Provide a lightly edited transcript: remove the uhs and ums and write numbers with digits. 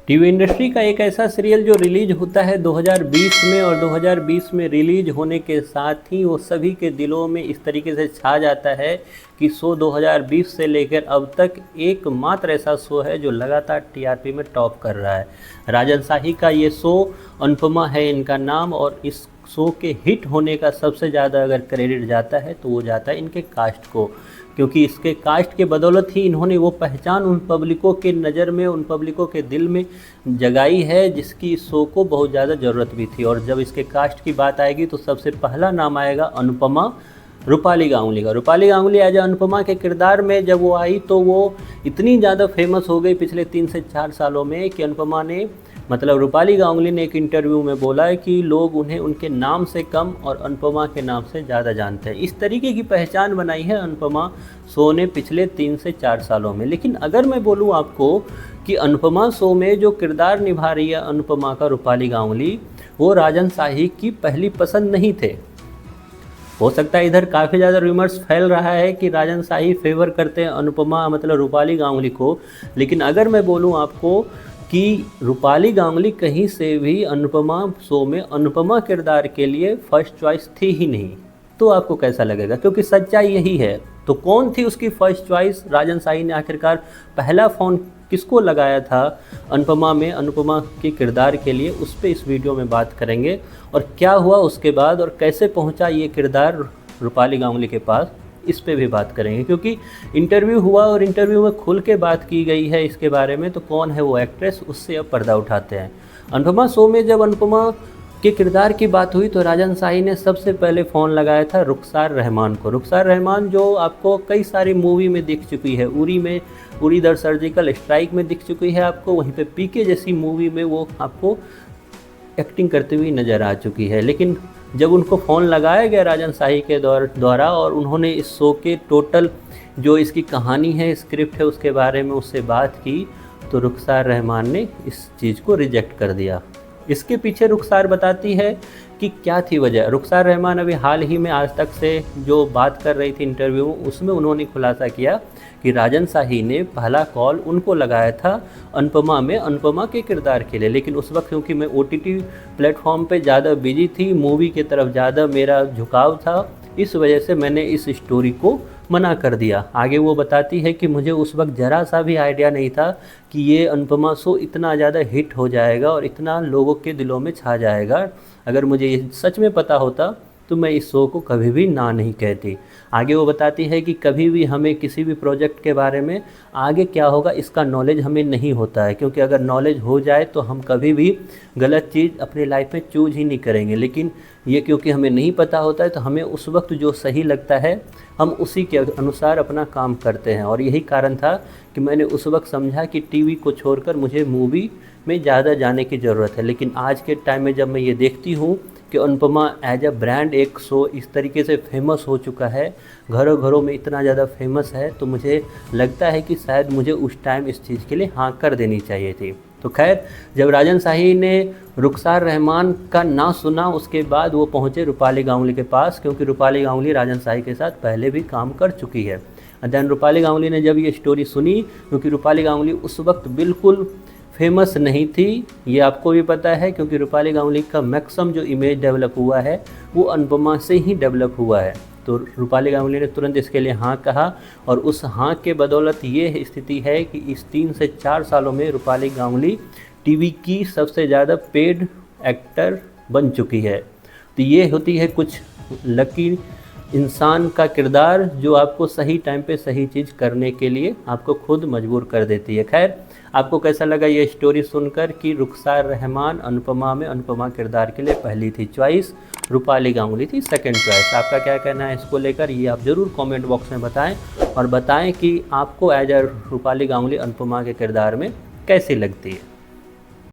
TV industry का एक ऐसा सीरियल जो रिलीज होता है 2020 में, और 2020 में रिलीज होने के साथ ही वो सभी के दिलों में इस तरीके से छा जाता है कि शो 2020 से लेकर अब तक एकमात्र ऐसा शो है जो लगातार टीआरपी में टॉप कर रहा है। राजन शाही का ये शो, अनुपमा है इनका नाम, और इस शो के हिट होने का सबसे ज़्यादा अगर क्रेडिट जाता है तो वो जाता है इनके कास्ट को, क्योंकि इसके कास्ट के बदौलत ही इन्होंने वो पहचान उन पब्लिकों के नज़र में, उन पब्लिकों के दिल में जगाई है जिसकी इस शो को बहुत ज़्यादा ज़रूरत भी थी। और जब इसके कास्ट की बात आएगी तो सबसे पहला नाम आएगा अनुपमा रूपाली गांगुली का। रूपाली गांगुली एज अनुपमा के किरदार में जब वो आई तो वो इतनी ज़्यादा फेमस हो गई पिछले 3 से 4 सालों में कि अनुपमा ने, मतलब रूपाली गांगुली ने एक इंटरव्यू में बोला है कि लोग उन्हें उनके नाम से कम और अनुपमा के नाम से ज़्यादा जानते हैं। इस तरीके की पहचान बनाई है अनुपमा शो ने पिछले 3 से 4 सालों में। लेकिन अगर मैं बोलूँ आपको कि अनुपमा शो में जो किरदार निभा रही है अनुपमा का रूपाली गांगुली, वो राजन शाही की पहली पसंद नहीं थे। हो सकता है इधर काफ़ी ज़्यादा रूमर्स फैल रहा है कि राजन शाही फेवर करते हैं अनुपमा, मतलब रूपाली गांगुली को। लेकिन अगर मैं बोलूँ आपको कि रूपाली गांगुली कहीं से भी अनुपमा शो में अनुपमा किरदार के लिए फर्स्ट चॉइस थी ही नहीं, तो आपको कैसा लगेगा? क्योंकि सच्चाई यही है। तो कौन थी उसकी फर्स्ट चॉइस? राजन शाही ने आखिरकार पहला फ़ोन किसको लगाया था अनुपमा में, अनुपमा के किरदार के लिए? उस पर इस वीडियो में बात करेंगे, और क्या हुआ उसके बाद और कैसे पहुंचा ये किरदार रूपाली गांगुली के पास, इस पे भी बात करेंगे। क्योंकि इंटरव्यू हुआ और इंटरव्यू में खुल के बात की गई है इसके बारे में, तो कौन है वो एक्ट्रेस, उससे अब पर्दा उठाते हैं। अनुपमा शो में जब अनुपमा के किरदार की बात हुई तो राजन शाही ने सबसे पहले फ़ोन लगाया था रुखसार रहमान को। रुखसार रहमान जो आपको कई सारी मूवी में दिख चुकी है, उरी में, उरी द सर्जिकल स्ट्राइक में दिख चुकी है आपको, वहीं पे पीके जैसी मूवी में वो आपको एक्टिंग करती हुई नज़र आ चुकी है। लेकिन जब उनको फ़ोन लगाया गया राजन शाही के द्वारा और उन्होंने इस शो के टोटल जो इसकी कहानी है, स्क्रिप्ट है, उसके बारे में उससे बात की, तो रुखसार रहमान ने इस चीज़ को रिजेक्ट कर दिया। इसके पीछे रुखसार बताती है कि क्या थी वजह। रुखसार रहमान अभी हाल ही में आज तक से जो बात कर रही थी इंटरव्यू में, उसमें उन्होंने खुलासा किया कि राजन शाही ने पहला कॉल उनको लगाया था अनुपमा में, अनुपमा के किरदार के लिए। लेकिन उस वक्त क्योंकि मैं OTT प्लेटफॉर्म पे ज़्यादा बिजी थी, मूवी की तरफ ज़्यादा मेरा झुकाव था, इस वजह से मैंने इस स्टोरी को मना कर दिया। आगे वो बताती है कि मुझे उस वक्त ज़रा सा भी आइडिया नहीं था कि ये अनुपमा शो इतना ज़्यादा हिट हो जाएगा और इतना लोगों के दिलों में छा जाएगा। अगर मुझे ये सच में पता होता तो मैं इस शो को कभी भी ना नहीं कहती। आगे वो बताती है कि कभी भी हमें किसी भी प्रोजेक्ट के बारे में आगे क्या होगा इसका नॉलेज हमें नहीं होता है, क्योंकि अगर नॉलेज हो जाए तो हम कभी भी गलत चीज़ अपनी लाइफ में चूज ही नहीं करेंगे। लेकिन ये क्योंकि हमें नहीं पता होता है तो हमें उस वक्त जो सही लगता है हम उसी के अनुसार अपना काम करते हैं। और यही कारण था कि मैंने उस वक्त समझा कि टीवी को छोड़कर मुझे मूवी में ज़्यादा जाने की ज़रूरत है। लेकिन आज के टाइम में जब मैं ये देखती हूँ कि अनुपमा एज अ ब्रांड एक शो इस तरीके से फेमस हो चुका है, घरों घरों में इतना ज़्यादा फेमस है, तो मुझे लगता है कि शायद मुझे उस टाइम इस चीज़ के लिए हाँ कर देनी चाहिए थी। तो खैर, जब राजन शाही ने रुखसार रहमान का ना सुना, उसके बाद वो पहुँचे रूपाली गांगुली के पास, क्योंकि रूपाली गांगुली राजन शाही के साथ पहले भी काम कर चुकी है। देन रूपाली गांगुली ने जब ये स्टोरी सुनी, क्योंकि रूपाली गांगुली उस वक्त बिल्कुल फेमस नहीं थी, ये आपको भी पता है, क्योंकि रूपाली गांगुली का मैक्सिमम जो इमेज डेवलप हुआ है वो अनुपमा से ही डेवलप हुआ है। तो रूपाली गांगुली ने तुरंत इसके लिए हाँ कहा, और उस हाँ के बदौलत ये स्थिति है कि इस 3 से 4 सालों में रूपाली गांगुली टीवी की सबसे ज़्यादा पेड एक्टर बन चुकी है। तो ये होती है कुछ लकी इंसान का किरदार जो आपको सही टाइम पे सही चीज़ करने के लिए आपको खुद मजबूर कर देती है। खैर, आपको कैसा लगा ये स्टोरी सुनकर कि रुखसार रहमान अनुपमा में अनुपमा किरदार के लिए पहली थी चॉइस, रूपाली गांगुली थी सेकंड चॉइस? आपका क्या कहना है इसको लेकर, ये आप ज़रूर कमेंट बॉक्स में बताएं, और बताएं कि आपको एज अ रूपाली गांगुली अनुपमा के किरदार में कैसी लगती है।